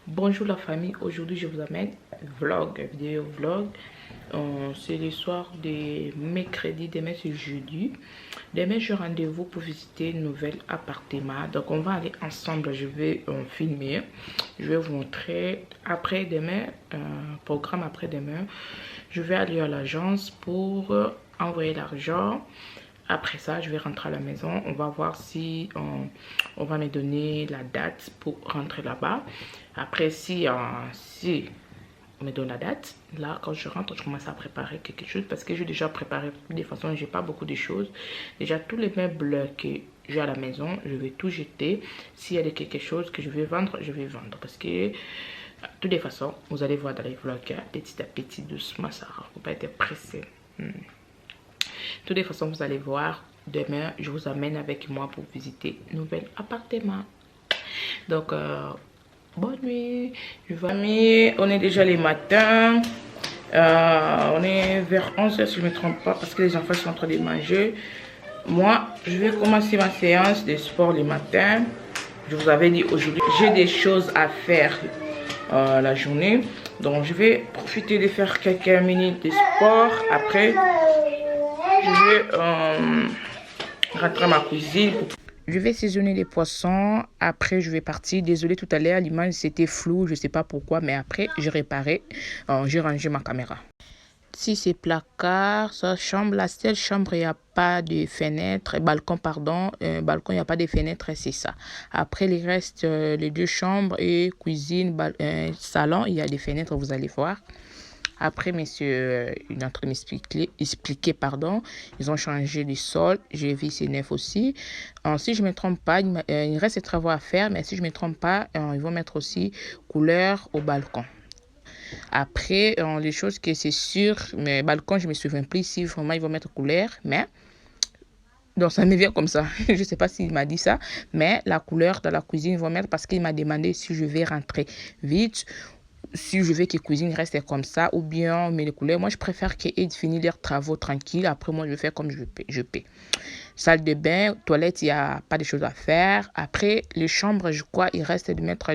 Bonjour la famille, aujourd'hui je vous amène vidéo vlog. C'est le soir de mercredi, demain c'est jeudi. Demain j'ai rendez-vous pour visiter un nouvel appartement. Donc on va aller ensemble, je vais filmer. Je vais vous montrer après-demain, programme après-demain. Je vais aller à l'agence pour envoyer l'argent. Après ça, je vais rentrer à la maison. On va voir si on va me donner la date pour rentrer là-bas. Après, si on me donne la date, là, quand je rentre, je commence à préparer quelque chose parce que j'ai déjà préparé de toute façon, j'ai pas beaucoup de choses. Déjà, tous les meubles que j'ai à la maison, je vais tout jeter. S'il y a quelque chose que je vais vendre, je vais vendre parce que de toutes les façons, vous allez voir dans les vlogs, petit à petit, doucement, ça ne faut pas être pressé. De toutes les façons, vous allez voir, demain, je vous amène avec moi pour visiter un nouvel appartement. Donc, bonne nuit. On est déjà les matins. On est vers 11h si je ne me trompe pas parce que les enfants sont en train de manger. Moi, je vais commencer ma séance de sport le matin. Je vous avais dit aujourd'hui, j'ai des choses à faire la journée. Donc, je vais profiter de faire quelques minutes de sport. Après, je vais rentrer à ma cuisine. Je vais saisonner les poissons. Après, je vais partir. Désolée, tout à l'heure, l'image c'était flou. Je ne sais pas pourquoi, mais après, j'ai réparé. J'ai rangé ma caméra. Si c'est placard, sa chambre, la seule chambre, il n'y a pas de fenêtre. Balcon, pardon. Balcon, il n'y a pas de fenêtre, c'est ça. Après, les restes, les deux chambres et cuisine, salon, il y a des fenêtres, vous allez voir. Après, monsieur, il est en train de m'expliquer, pardon, ils ont changé le sol. J'ai vu c'est neuf aussi. Si je ne me trompe pas, il reste des travaux à faire, mais si je ne me trompe pas, ils vont mettre aussi couleur au balcon. Après, les choses que c'est sûr, mais balcon, je ne me souviens plus si vraiment ils vont mettre couleur, mais donc ça me vient comme ça. Je ne sais pas s'il m'a dit ça, mais la couleur dans la cuisine, ils vont mettre parce qu'il m'a demandé si je vais rentrer vite. Si je veux que la cuisine reste comme ça, ou bien mais les couleurs, moi je préfère qu'ils finissent leurs travaux tranquilles. Après, moi je vais faire comme je peux. Salle de bain, toilette, il n'y a pas de choses à faire. Après, les chambres, je crois, il reste de mettre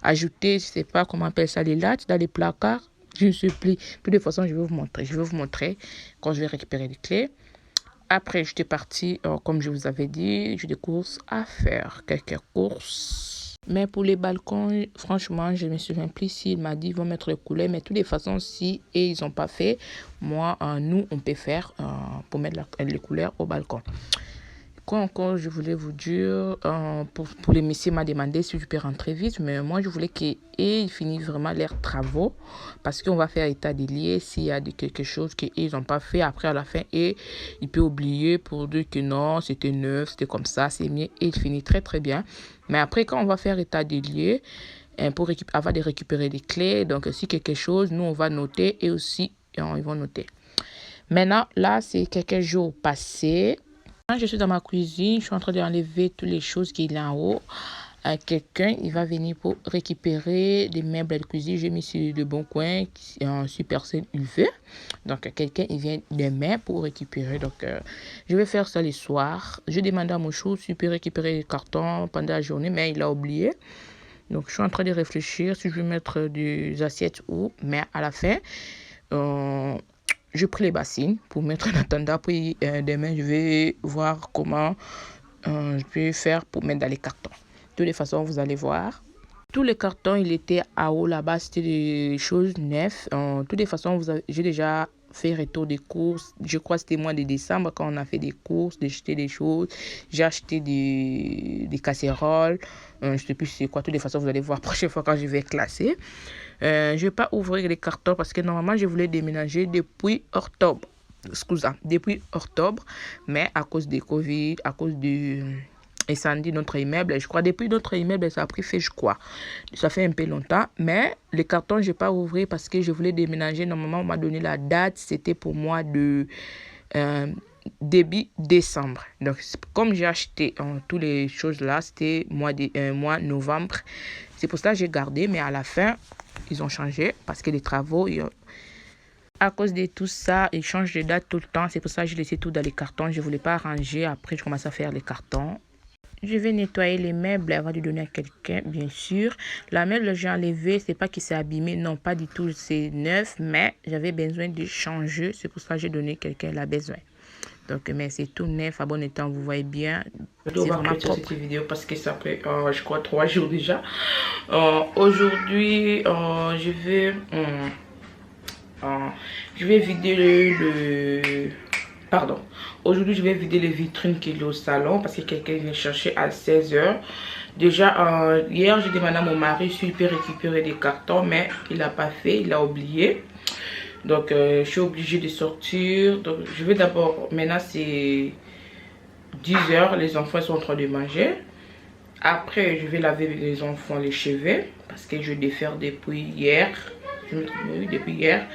ajouter, je ne sais pas comment on appelle ça, les lattes dans les placards. Je ne sais plus. De toute façon, je vais vous montrer. Je vais vous montrer quand je vais récupérer les clés. Après, j'étais partie, comme je vous avais dit, j'ai des courses à faire. Quelques courses. Mais pour les balcons, franchement, je ne me souviens plus s'il m'a dit qu'ils vont mettre les couleurs. Mais de toutes les façons, si et ils n'ont pas fait, moi, nous, on peut faire pour mettre les couleurs au balcon. Quoi encore, je voulais vous dire, pour les messieurs m'a demandé si je peux rentrer vite, mais moi, je voulais qu'ils finissent vraiment leurs travaux parce qu'on va faire état des lieux s'il y a quelque chose qu'ils n'ont pas fait. Après, à la fin, et ils peuvent oublier pour dire que non, c'était neuf, c'était comme ça, c'est mieux. Et il finit très, très bien. Mais après, quand on va faire état des lieux, avant de récupérer les clés, donc si quelque chose, nous, on va noter et aussi, ils vont noter. Maintenant, là, c'est quelques jours passés. Quand je suis dans ma cuisine, je suis en train d'enlever toutes les choses qu'il y a en haut. Quelqu'un, il va venir pour récupérer des meubles de cuisine. J'ai mis sur le bon coin, sur personne il veut. Donc, quelqu'un, il vient demain pour récupérer. Donc, je vais faire ça le soir. Je demande à mon chou s'il peut récupérer les cartons pendant la journée, mais il a oublié. Donc, je suis en train de réfléchir si je vais mettre des assiettes ou, mais à la fin, je pris les bassines pour mettre en attendant. Puis demain, je vais voir comment je peux faire pour mettre dans les cartons. De toutes les façons, vous allez voir. Tous les cartons, il était à haut là-bas. C'était des choses neuves. De toutes les façons, j'ai déjà fait retour des courses. Je crois que c'était mois de décembre quand on a fait des courses, d'acheter des choses. J'ai acheté des casseroles. Je ne sais plus c'est quoi. De toutes les façons, vous allez voir la prochaine fois quand je vais classer. Je ne vais pas ouvrir les cartons parce que normalement, je voulais déménager depuis octobre. Depuis octobre. Mais à cause de Covid, à cause du incendie de notre immeuble, je crois, depuis notre immeuble, ça a pris fait, je crois. Ça fait un peu longtemps. Mais les cartons, je n'ai pas ouvert parce que je voulais déménager. Normalement, on m'a donné la date. C'était pour moi de début décembre. Donc, comme j'ai acheté toutes les choses là, c'était mois novembre. C'est pour ça que j'ai gardé. Mais à la fin, ils ont changé parce que les travaux, à cause de tout ça, ils changent de date tout le temps. C'est pour ça que j'ai laissé tout dans les cartons. Je ne voulais pas ranger. Après, je commence à faire les cartons. Je vais nettoyer les meubles avant de donner à quelqu'un, bien sûr. La meuble que j'ai enlevée, c'est pas qu'il s'est abîmé, non, pas du tout, c'est neuf, mais j'avais besoin de changer. C'est pour ça que j'ai donné à quelqu'un qui a besoin. Donc, mais c'est tout neuf, à bon état, vous voyez bien. C'est vraiment propre. Cette vidéo parce que ça fait, je crois, 3 jours déjà. Aujourd'hui, je vais vider Pardon. Aujourd'hui, je vais vider les vitrines qu'il y a au salon parce que quelqu'un vient chercher à 16 h. Déjà, hier, j'ai demandé à mon mari s'il peut récupérer des cartons, mais il n'a pas fait, il a oublié. Donc, je suis obligée de sortir. Donc, je vais d'abord, maintenant c'est 10 h, les enfants sont en train de manger. Après, je vais laver les enfants les cheveux parce que je vais les faire depuis hier. Depuis hier.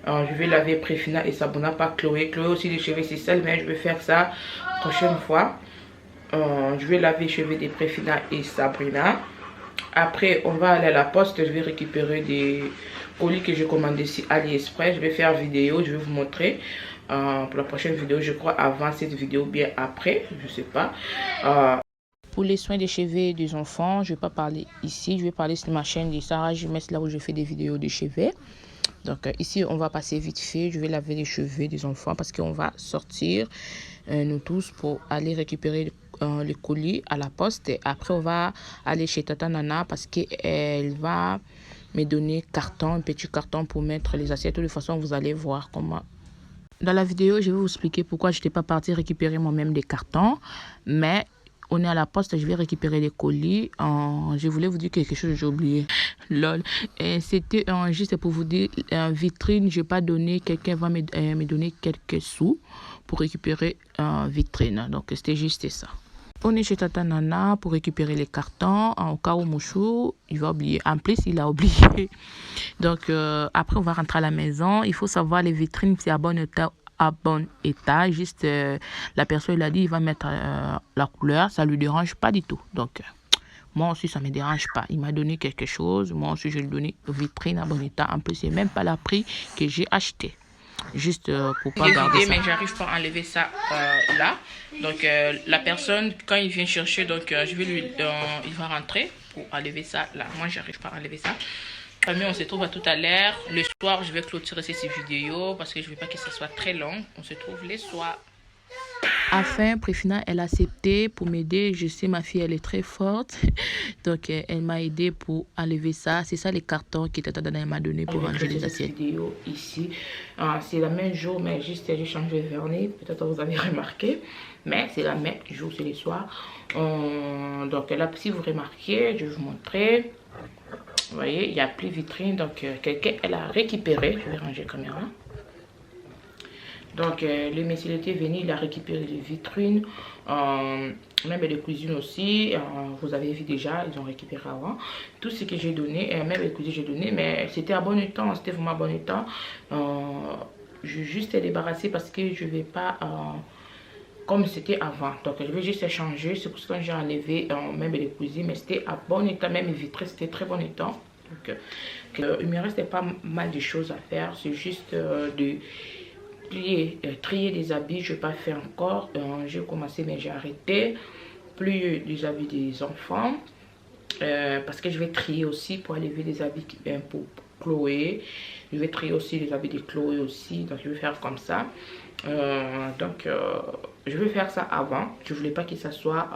Je vais laver Préfina et Sabuna, pas Chloé. Chloé aussi les cheveux c'est sale, mais je vais faire ça prochaine fois. Je vais laver les cheveux de Préfina et Sabrina. Après, on va aller à la poste. Je vais récupérer des colis que j'ai commandé ici AliExpress. Je vais faire vidéo, je vais vous montrer pour la prochaine vidéo. Je crois avant cette vidéo, bien après, je sais pas. Pour les soins des cheveux des enfants, je vais pas parler ici. Je vais parler sur ma chaîne de Sarah Jimes, là où je fais des vidéos de cheveux. Donc ici, on va passer vite fait. Je vais laver les cheveux des enfants parce qu'on va sortir, nous tous, pour aller récupérer le colis à la poste. Et après, on va aller chez Tata Nana parce qu'elle va me donner un petit carton pour mettre les assiettes. De toute façon, vous allez voir comment. Dans la vidéo, je vais vous expliquer pourquoi je n'étais pas partie récupérer moi-même des cartons. Mais on est à la poste, je vais récupérer les colis. Je voulais vous dire quelque chose, j'ai oublié. Lol. C'était juste pour vous dire, vitrine, je n'ai pas donné, quelqu'un va me donner quelques sous pour récupérer vitrine. Donc, c'était juste ça. On est chez Tata Nana pour récupérer les cartons. Au cas où Mouchou, il va oublier. En plus, il a oublié. Donc, après, on va rentrer à la maison. Il faut savoir, les vitrines, c'est à bon état. Juste, la personne, il a dit, il va mettre la couleur. Ça ne lui dérange pas du tout. Donc, moi aussi, ça ne me dérange pas. Il m'a donné quelque chose. Moi aussi, je lui ai donné vitrine à bon état. En plus, c'est même pas la prix que j'ai acheté. Juste pour pas garder ça. Mais j'arrive pas à enlever ça là. Donc, la personne, quand il vient chercher, donc, je vais lui... il va rentrer pour enlever ça là. Moi, j'arrive pas à enlever ça. Mais on se trouve à tout à l'heure. Le soir, je vais clôturer cette vidéo parce que je ne veux pas que ça soit très long. On se trouve les soirs. Enfin, Préfina, elle a accepté pour m'aider. Je sais, ma fille, elle est très forte. Donc, elle m'a aidé pour enlever ça. C'est ça les cartons que Tata Dana m'a donné pour ranger les assiettes. Vidéo ici, c'est la même jour, mais juste j'ai changé de vernis. Peut-être vous avez remarqué. Mais c'est la même jour, c'est les soirs. Donc là, si vous remarquez, je vais vous montrer. Vous voyez, il n'y a plus de vitrine. Donc, quelqu'un, elle a récupéré. Je vais ranger la caméra. Donc, le monsieur était venu, il a récupéré les vitrines, même les cuisines aussi. Vous avez vu déjà, ils ont récupéré avant. Tout ce que j'ai donné, même les cuisines j'ai donné, mais c'était à bon état, c'était vraiment à bon état. Je vais juste les débarrasser parce que je ne vais pas... comme c'était avant. Donc, je vais juste changer. C'est pour ça que j'ai enlevé même les cuisines. Mais c'était à bon état. Même les vitrines, c'était très bon état. Donc, il me restait pas mal de choses à faire. C'est juste de trier des habits. Je ne vais pas faire encore. J'ai commencé, mais j'ai arrêté. Plus des habits des enfants. Parce que je vais trier aussi pour enlever des habits pour Chloé. Je vais trier aussi les habits de Chloé aussi. Donc, je vais faire comme ça. Je vais faire ça avant. Je voulais pas que ça soit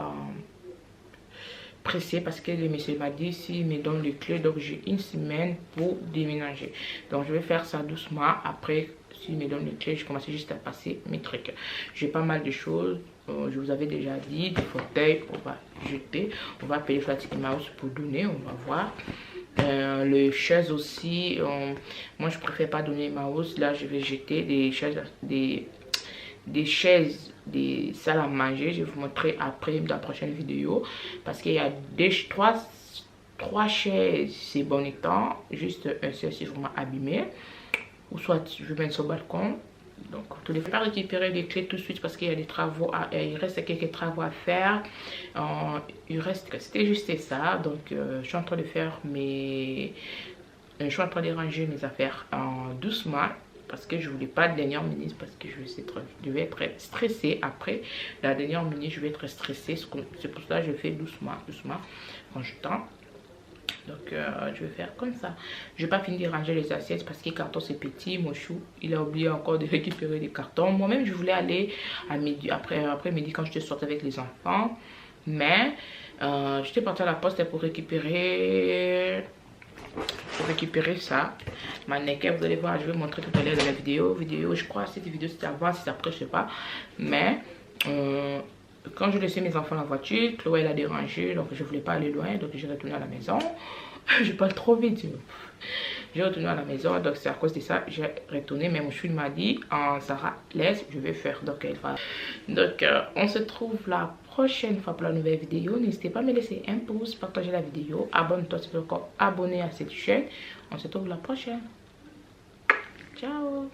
pressé parce que le monsieur m'a dit s'il me donne les clés, donc j'ai une semaine pour déménager. Donc je vais faire ça doucement. Après, s'il me donne les clés, je commence juste à passer mes trucs. J'ai pas mal de choses. Je vous avais déjà dit, des fauteuils, on va jeter. On va appeler Flatty Mouse pour donner, on va voir. Les chaises aussi, moi je préfère pas donner mouse. Là je vais jeter des chaises, des salles à manger. Je vais vous montrer après dans la prochaine vidéo parce qu'il y a trois chaises c'est bon état, juste un seul c'est vraiment abîmé, ou soit je vais mettre sur le balcon. Donc je ne vais pas récupérer les clés tout de suite parce qu'il y a des travaux il reste quelques travaux à faire. C'était juste ça. Donc je suis en train de faire je suis en train de ranger mes affaires doucement parce que je voulais pas de dernière minute, parce que je vais être stressée après la dernière minute. Je vais être stressée, c'est pour ça que je fais doucement quand je tends. Donc je vais faire comme ça. Je vais pas finir de ranger les assiettes parce que les cartons c'est petit. Mon chou il a oublié encore de récupérer les cartons. Moi-même je voulais aller à midi, après midi, quand je te sortais avec les enfants, mais j'étais partie à la poste pour récupérer ça, mannequin. Vous allez voir, je vais montrer tout à l'heure dans la vidéo. Je crois cette vidéo c'était avant, si c'est après je sais pas, mais quand je laissais mes enfants dans la voiture, Chloé elle a dérangé, donc je voulais pas aller loin, donc j'ai retourné à la maison. Je parle trop vite. J'ai retourné à la maison, donc c'est à cause de ça j'ai retourné, mais mon chou m'a dit Sarah laisse, je vais faire, donc elle va. Donc on se trouve la prochaine fois pour la nouvelle vidéo. N'hésitez pas à me laisser un pouce, partager la vidéo, abonne-toi si tu veux encore abonner à cette chaîne. On se trouve la prochaine. Ciao.